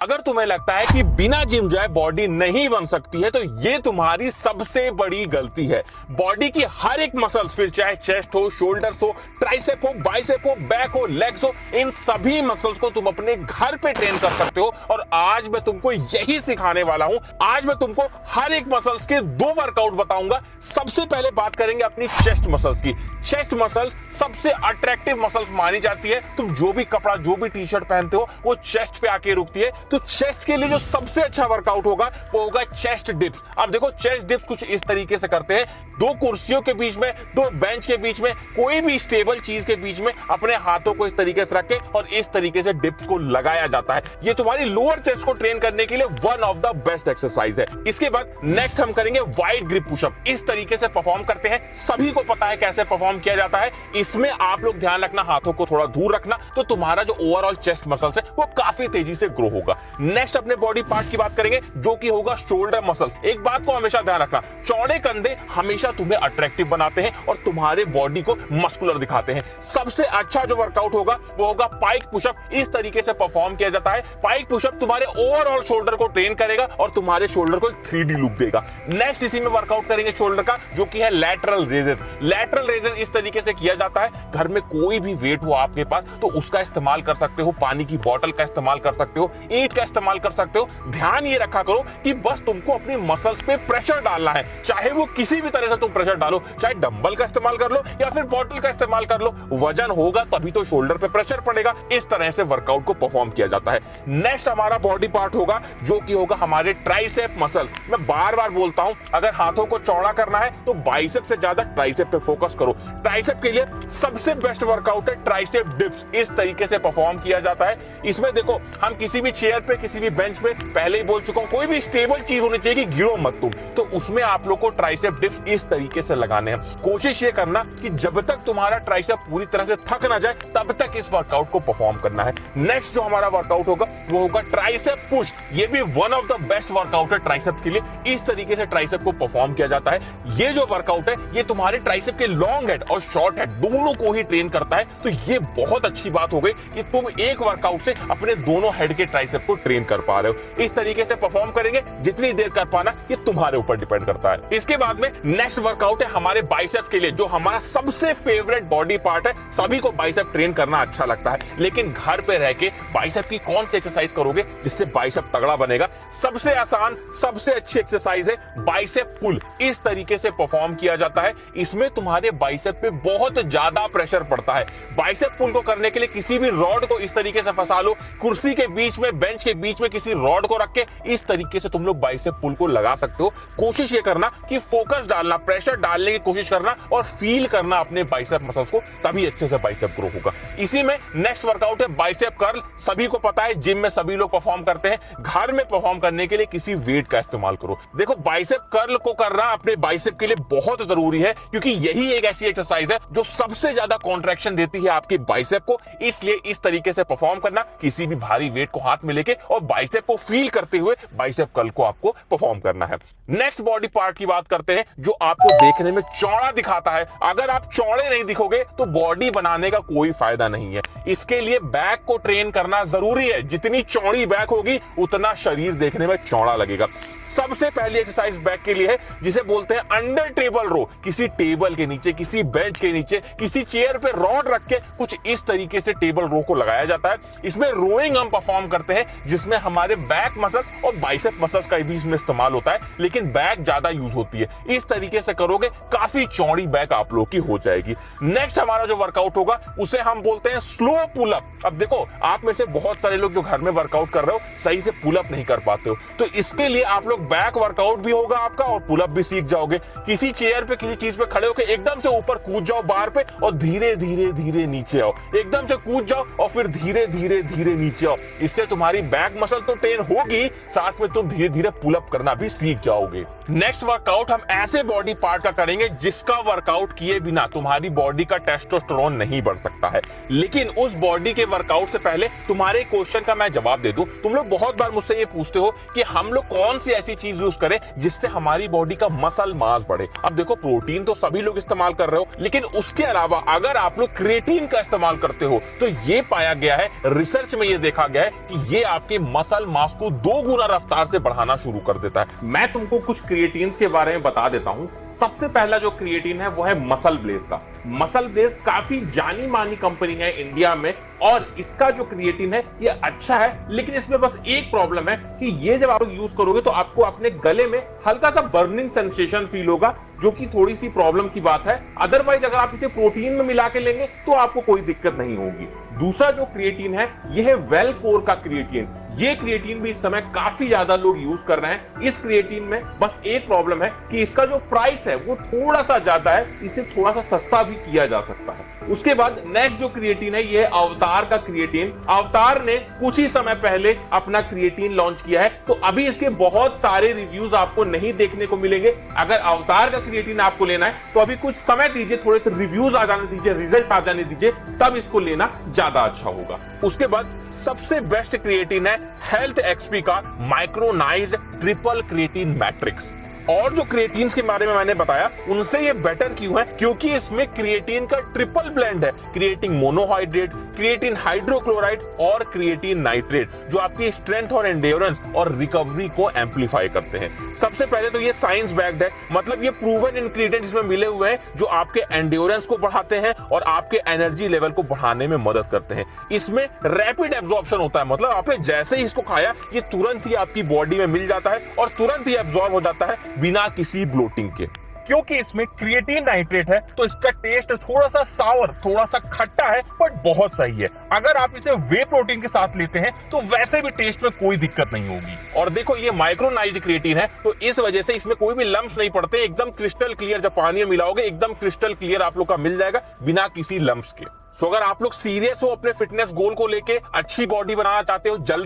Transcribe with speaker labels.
Speaker 1: अगर तुम्हें लगता है कि बिना जिम जाए बॉडी नहीं बन सकती है तो ये तुम्हारी सबसे बड़ी गलती है। बॉडी की हर एक मसल्स, फिर चाहे चेस्ट हो, शोल्डर्स हो, ट्राइसेप हो, बाइसेप हो, बैक हो, लेग्स हो, इन सभी मसल्स को तुम अपने घर पे ट्रेन कर सकते हो। और आज मैं तुमको यही सिखाने वाला हूं। आज मैं तुमको हर एक मसल्स के 2 वर्कआउट बताऊंगा। सबसे पहले बात करेंगे अपनी चेस्ट मसल्स की। चेस्ट मसल्स सबसे अट्रैक्टिव मसल्स मानी जाती है। तुम जो भी कपड़ा, जो भी टी शर्ट पहनते हो वो चेस्ट पे आके रुकती है। तो चेस्ट के लिए जो सबसे अच्छा वर्कआउट होगा वो होगा चेस्ट डिप्स। अब देखो, चेस्ट डिप्स कुछ इस तरीके से करते हैं। 2 कुर्सियों के बीच में, 2 बेंच के बीच में, कोई भी स्टेबल चीज के बीच में अपने हाथों को इस तरीके से रख के और इस तरीके से डिप्स को लगाया जाता है। ये तुम्हारी लोअर चेस्ट को ट्रेन करने के लिए one of the best exercise है। इसके बाद नेक्स्ट हम करेंगे वाइड ग्रिप पुशअप। इस तरीके से परफॉर्म करते हैं, सभी को पता है कैसे परफॉर्म किया जाता है। इसमें आप लोग ध्यान रखना, हाथों को थोड़ा दूर रखना, तो तुम्हारा जो ओवरऑल चेस्ट मसल्स है वो काफी तेजी से ग्रो होगा। नेक्स्ट अपने बॉडी पार्ट की बात करेंगे जो कि होगा शोल्डर मसल्स। एक बात को हमेशा ध्यान रखना, चौड़े कंधे हमेशा तुम्हें अट्रैक्टिव बनाते हैं और तुम्हारे बॉडी को मस्कुलर दिखाते हैं। सबसे अच्छा जो वर्कआउट होगा वो होगा पाइक पुशअप। इस तरीके से परफॉर्म किया जाता है। पाइक पुशअप तुम्हारे ओवरऑल शोल्डर को ट्रेन करेगा और तुम्हारे शोल्डर को एक 3D लुक देगा। नेक्स्ट इसी में वर्कआउट करेंगे शोल्डर का, जो कि है लैटरल रेजेस। लैटरल रेजेस इस तरीके से किया जाता है, घर में कोई भी वेट हो आपके पास तो उसका इस्तेमाल कर सकते हो, पानी की बोतल का इस्तेमाल कर सकते हो, ईंट का इस्तेमाल कर सकते हो। ध्यान ये रखा करो कि बस तुमको अपनी मसल्स पे प्रेशर डालना है, चाहे वो किसी भी तरह से तुम प्रेशर डालो, चाहे डंबल का इस्तेमाल कर लो या फिर बोतल का इस्तेमाल कर लो। वजन होगा तभी तो शोल्डर पे प्रेशर पड़ेगा। इस तरह से वर्कआउट को परफॉर्म किया जाता है। नेक्स्ट हमारा बॉडी पार्ट होगा जो कि होगा हमारे ट्राइसेप मसल्स। मैं बार बार बोलता हूं, अगर हाथों को चौड़ा करना है तो बाइसेप से ज्यादा ट्राइसेप पे फोकस करो। ट्राइसेप के लिए सबसे बेस्ट वर्कआउट है ट्राइसेप डिप्स। इस तरीके से परफॉर्म किया जाता है। इसमें देखो, हम किसी भी चेयर पे, किसी भी बेंच पे, पहले ही बोल चुका हूं, कोई भी स्टेबल चीज होनी चाहिए कि गिरो मत तुम। तो उसमें आप लोग को ट्राइसेप डिप्स इस तरीके से लगाने हैं। कोशिश ये करना कि जब तक तुम्हारा ट्राइसेप पूरी तरह से थक ना जाए तब तक इस वर्कआउट को परफॉर्म करना है। नेक्स्ट जो हमारा वर्कआउट होगा वो होगा ट्राइसेप पुश। ये भी one of the best workout है ट्राइसेप के लिए। इस तरीके से ट्राइसेप को परफॉर्म किया जाता है। ये जो वर्कआउट है ये तुम्हारे ट्राइसेप के लॉन्ग हेड और शॉर्ट हेड दोनों को ही ट्रेन करता है। तो ये बहुत अच्छी बात हो गई कि तुम एक वर्कआउट से अपने दोनों हेड के ट्राइसेप को ट्रेन कर पा रहे हो। इस तरीके से परफॉर्म करेंगे, जितनी देर कर पाना ये तुम्हारे ऊपर डिपेंड करता है। इसके बाद में नेक्स्ट वर्कआउट है हमारे बाइसेप के लिए, जो हमारा सबसे फेवरेट बॉडी पार्ट है। सभी को बाइसेप ट्रेन करना अच्छा लगता है, लेकिन घर पे रह के बाइसेप की कौन सी एक्सरसाइज करोगे जिससे बाइसेप तगड़ा बनेगा? सबसे आसान, सबसे अच्छी एक्सरसाइज है बाइसेप पुल। इस तरीके से परफॉर्म किया जाता है। इसमें तुम्हारे बाइसेप पे बहुत ज्यादा प्रेशर पड़ता है। बाइसेप पुल को करने के लिए किसी भी रॉड को इस तरीके से फंसा लो, कुर्सी के बीच में, बेंच के बीच में किसी रॉड को रख के इस तरीके से तुम लोग बाइसेप पुल को लगा सकते हो। कोशिश ये करना कि फोकस डालना, प्रेशर डालने की कोशिश करना और फील करना अपने बाइसेप मसल्स को, तभी अच्छे से बाइसेप ग्रो होगा। इसी में नेक्स्ट वर्कआउट है बाइसेप कर्ल। सभी को पता है, जिम में सभी लोग परफॉर्म करते हैं। घर में परफॉर्म करने के लिए किसी वेट का इस्तेमाल करो। देखो, बाइसेप कर्ल को करना अपने बाइसेप के लिए बहुत जरूरी है, क्योंकि यही एक ऐसी एक्सरसाइज है जो सबसे ज्यादा कॉन्ट्रैक्शन देती है आपके बाइसेप को। इसलिए इस तरीके से परफॉर्म करना, किसी भी भारी वेट को हाथ में लेके और बाइसेप को फील करते हुए बाइसेप कर्ल को आपको परफॉर्म करना है। नेक्स्ट बॉडी पार्ट की बात करते हैं जो आपको देखने में चौड़ा दिखाता है। अगर आप चौड़े नहीं दिखोगे तो बॉडी बनाने का कोई फायदा नहीं है। इसके लिए बैक को ट्रेन करना जरूरी है। जितनी चौड़ी बैक होगी उतना शरीर देखने में चौड़ा लगेगा। सबसे पहली एक्सरसाइज बैक के लिए है, जिसे बोलते हैं अंडर टेबल रो। किसी टेबल के नीचे, किसी बेंच के नीचे, किसी चेयर पे रॉड रख के कुछ इस तरीके से टेबल रो को लगाया जाता है। इसमें रोइंग हम परफॉर्म करते हैं, जिसमें हमारे बैक मसल्स और बाइसेप मसल्स का भी इसमें इस्तेमाल होता है, लेकिन बैक ज्यादा यूज होती है। इस तरीके से करोगे, काफी चौड़ी बैक आप लोग की हो जाएगी। नेक्स्ट हमारा जो वर्कआउट होगा उसे हम बोलते हैं स्लो पुलअप। अब देखो, आप में से बहुत सारे लोग जो घर में वर्कआउट कर रहे हो सही से पुलअप नहीं कर पाते हो, तो इसके लिए आप लोग बैक वर्कआउट भी होगा आपका और पुलअप भी सीख जाओगे। किसी चेयर पे, किसी चीज पे खड़े होकर एकदम से ऊपर कूद जाओ बार पे और धीरे धीरे धीरे नीचे आओ। एकदम से कूद जाओ और फिर धीरे धीरे धीरे नीचे आओ। इससे तुम्हारी बैक मसल तो ट्रेन होगी, साथ में तुम धीरे धीरे पुलअप करना भी सीख जाओगे। नेक्स्ट वर्कआउट हम ऐसे बॉडी पार्ट का करेंगे जिसका वर्कआउट किए बिना तुम्हारी बॉडी का टेस्टोस्टेरोन नहीं बढ़ सकता है। लेकिन उस बॉडी के वर्कआउट से पहले तुम्हारे क्वेश्चन का मैं जवाब दे दूं, तुम लोग बहुत बार मुझसे ये पूछते हो कि हम लोग कौन सी ऐसी चीज यूज करें जिससे हमारी बॉडी का मसल मास बढ़े। अब देखो, प्रोटीन तो सभी लोग इस्तेमाल कर रहे हो, लेकिन उसके अलावा अगर आप लोग क्रिएटिन का इस्तेमाल करते हो तो ये पाया गया है, रिसर्च में ये देखा गया है कि ये आपके मसल मास को 2 गुना रफ्तार से बढ़ाना शुरू कर देता है। मैं तुमको कुछ क्रिएटिन्स के बारे में बता देता हूं। सबसे पहला जो क्रिएटिन है वो है मसल ब्लेज का। मसल ब्लेज काफी जानी मानी कंपनी है इंडिया में, और इसका जो क्रिएटिन है ये अच्छा है, लेकिन इसमें बस एक प्रॉब्लम है कि ये जब आप यूज करोगे तो आपको अपने गले में हल्का सा बर्निंग सेंसेशन फील होगा, जो कि थोड़ी सी प्रॉब्लम की बात है। अदरवाइज अगर आप इसे प्रोटीन में मिला के लेंगे तो आपको कोई दिक्कत नहीं होगी। दूसरा जो क्रिएटिन है ये है वेलकोर का क्रिएटिन। ये क्रिएटिन भी इस समय काफी ज्यादा लोग यूज कर रहे हैं। इस क्रिएटिन में बस एक प्रॉब्लम है कि इसका जो प्राइस है वो थोड़ा सा ज्यादा है, इसे थोड़ा सा सस्ता भी किया जा सकता है। उसके बाद नेक्स्ट जो क्रिएटिन है ये अवतार का क्रिएटिन। अवतार ने कुछ ही समय पहले अपना क्रिएटिन लॉन्च किया है, तो अभी इसके बहुत सारे रिव्यूज आपको नहीं देखने को मिलेंगे। अगर अवतार का क्रिएटिन आपको लेना है तो अभी कुछ समय दीजिए, थोड़े से रिव्यूज आ जाने दीजिए, रिजल्ट आ जाने दीजिए, तब इसको लेना ज्यादा अच्छा होगा। उसके बाद सबसे बेस्ट क्रिएटिन है हेल्थ एक्सपी का माइक्रोनाइज्ड ट्रिपल क्रिएटिन मैट्रिक्स। और जो क्रिएटिन्स के बारे में मैंने बताया उनसे ये बेटर क्यों है, क्योंकि इसमें क्रिएटिन का ट्रिपल ब्लेंड है। क्रिएटिन मोनोहाइड्रेट, क्रिएटिन हाइड्रोक्लोराइड और क्रिएटिन नाइट्रेट, जो आपकी स्ट्रेंथ और एंड्योरेंस और रिकवरी को एम्पलीफाई करते हैं। सबसे पहले तो ये साइंस बैक्ड है, मतलब ये प्रूवन इंग्रेडिएंट्स इसमें मिले हुए हैं जो आपके एंड्योरेंस को बढ़ाते हैं और आपके एनर्जी लेवल को बढ़ाने में मदद करते हैं। इसमें रैपिड एब्जॉर्प्शन होता है, मतलब आपने जैसे ही इसको खाया ये तुरंत ही आपकी बॉडी में मिल जाता है और तुरंत ही एब्जॉर्ब हो जाता है बिना किसी ब्लोटिंग के। क्योंकि इसमें क्रिएटिन नाइट्रेट है तो इसका टेस्ट थोड़ा सा सावर, थोड़ा सा खट्टा है, बट बहुत सही है। अगर आप इसे वे प्रोटीन के साथ लेते हैं तो वैसे भी टेस्ट में कोई दिक्कत नहीं होगी। और देखो, ये माइक्रोनाइज्ड क्रिएटिन है तो इस वजह से इसमें कोई भी लम्प्स नहीं पड़ते, एकदम क्रिस्टल क्लियर। जब पानी में मिलाओगे एकदम क्रिस्टल क्लियर आप लोग का मिल जाएगा बिना किसी लम्प्स के। सो अगर आप लोग सीरियस हो अपने फिटनेस गोल को लेके, अच्छी बॉडी बनाना चाहते हो, जल्दी